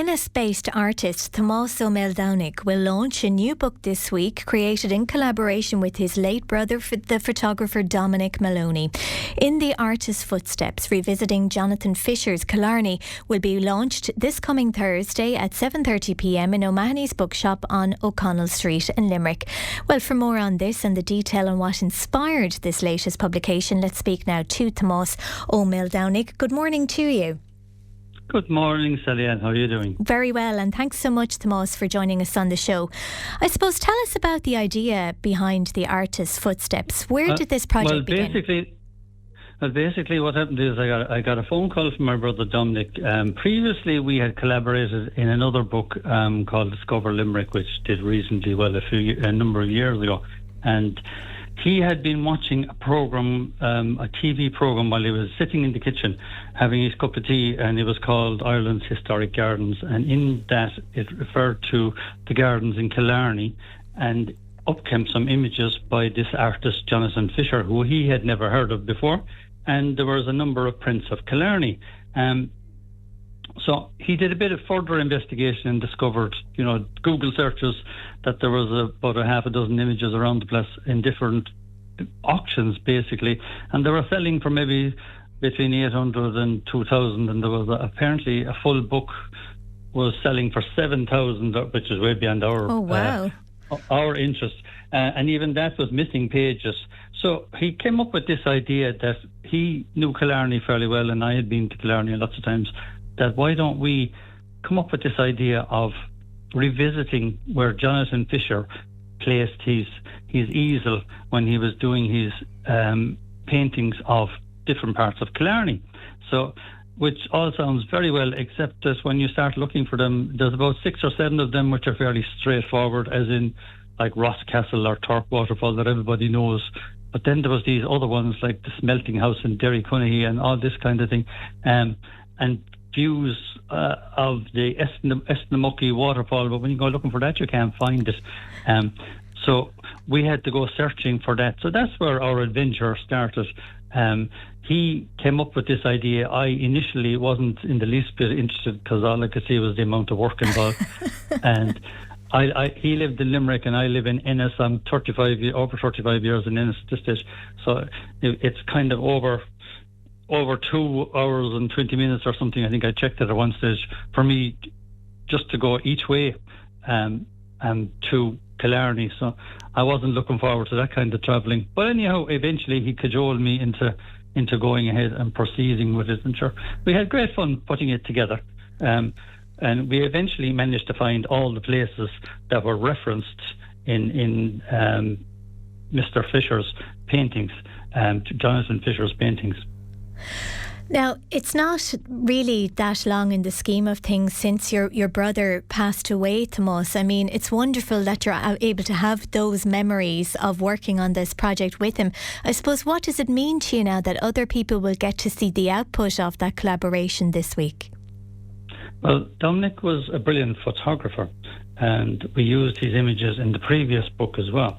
Ennis-based artist Tomás O'Maoldomhnaigh will launch a new book this week, created in collaboration with his late brother, the photographer Dominick Moloney. In the artist's footsteps, revisiting Jonathan Fisher's Killarney will be launched this coming Thursday at 7:30pm in O'Mahony's Bookshop on O'Connell Street in Limerick. Well, for more on this and the detail on what inspired this latest publication, let's speak now to Tomás O'Maoldomhnaigh. Good morning to you. Good morning, Sally Ann. How are you doing? Very well, and thanks so much, Tomás, for joining us on the show. I suppose, tell us about the idea behind the artist's footsteps. Where did this project begin? Basically, what happened is I got a phone call from my brother Dominick. Previously, we had collaborated in another book called Discover Limerick, which did reasonably well a number of years ago, and he had been watching a program, a TV program, while he was sitting in the kitchen having his cup of tea, and it was called Ireland's Historic Gardens, and in that it referred to the gardens in Killarney, and up came some images by this artist Jonathan Fisher, who he had never heard of before, and there was a number of prints of Killarney. So he did a bit of further investigation and discovered, Google searches, that there was about a half a dozen images around the place in different auctions, basically, and they were selling for maybe between 800 and 2,000, and there was apparently a full book was selling for 7,000, which is way beyond our interest, and even that was missing pages. So he came up with this idea that he knew Killarney fairly well, and I had been to Killarney lots of times, that why don't we come up with this idea of revisiting where Jonathan Fisher placed his easel when he was doing his paintings of different parts of Killarney. So, which all sounds very well, except that when you start looking for them, there's about 6 or 7 of them which are fairly straightforward, as in like Ross Castle or Tork Waterfall that everybody knows. But then there was these other ones like the Smelting House in Derrycunnahy and all this kind of thing, and views of the Esnamucky waterfall, but when you go looking for that, you can't find it. So we had to go searching for that. So that's where our adventure started. He came up with this idea. I initially wasn't in the least bit interested, because all I could see was the amount of work involved. And he lived in Limerick and I live in Ennis. I'm over 35 years in Ennis at this stage. So it's kind of over 2 hours and 20 minutes or something. I think I checked it at one stage for me just to go each way to Killarney. So I wasn't looking forward to that kind of travelling. But anyhow, eventually he cajoled me into going ahead and proceeding with it. And sure, we had great fun putting it together. And we eventually managed to find all the places that were referenced in Mr. Fisher's paintings, Jonathan Fisher's paintings. Now, it's not really that long in the scheme of things since your brother passed away, Tomás. I mean, it's wonderful that you're able to have those memories of working on this project with him. I suppose, what does it mean to you now that other people will get to see the output of that collaboration this week? Well, Dominick was a brilliant photographer, and we used his images in the previous book as well.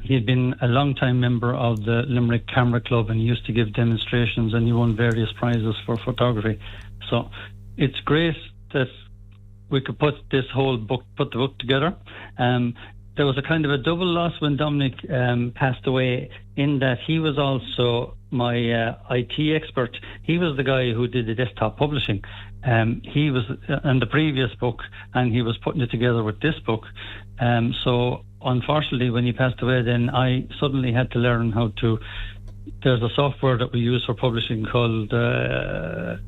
He had been a long-time member of the Limerick Camera Club, and he used to give demonstrations, and he won various prizes for photography. So it's great that we could put the book together. There was a kind of a double loss when Dominick passed away, in that he was also my IT expert. He was the guy who did the desktop publishing. He was in the previous book, and he was putting it together with this book. So unfortunately, when he passed away, then I suddenly had to learn how to. There's a software that we use for publishing called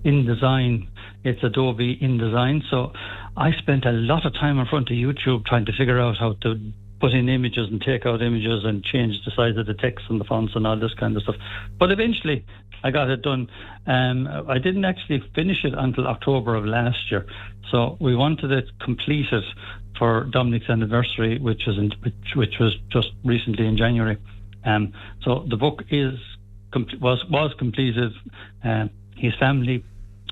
InDesign. It's Adobe InDesign. So I spent a lot of time in front of YouTube trying to figure out how to put in images and take out images and change the size of the text and the fonts and all this kind of stuff. But eventually I got it done. I didn't actually finish it until October of last year. So we wanted it completed for Dominick's anniversary, which was just recently in January. So the book was completed. His family,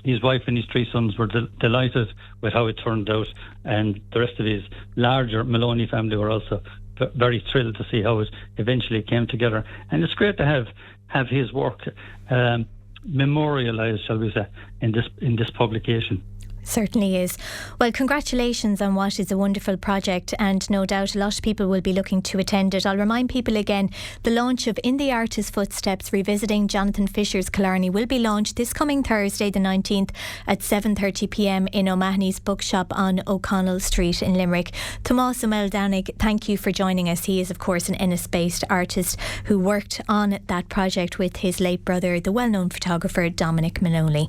his wife and his 3 sons were delighted with how it turned out, and the rest of his larger Moloney family were also very thrilled to see how it eventually came together. And it's great to have his work memorialised, shall we say, in this publication. Certainly is. Well, congratulations on what is a wonderful project, and no doubt a lot of people will be looking to attend it. I'll remind people again, the launch of In the Artist's Footsteps, revisiting Jonathan Fisher's Killarney, will be launched this coming Thursday the 19th at 7:30pm in O'Mahony's Bookshop on O'Connell Street in Limerick. Tomás O'Maoldomhnaigh, thank you for joining us. He is of course an Ennis-based artist who worked on that project with his late brother, the well-known photographer Dominick Moloney.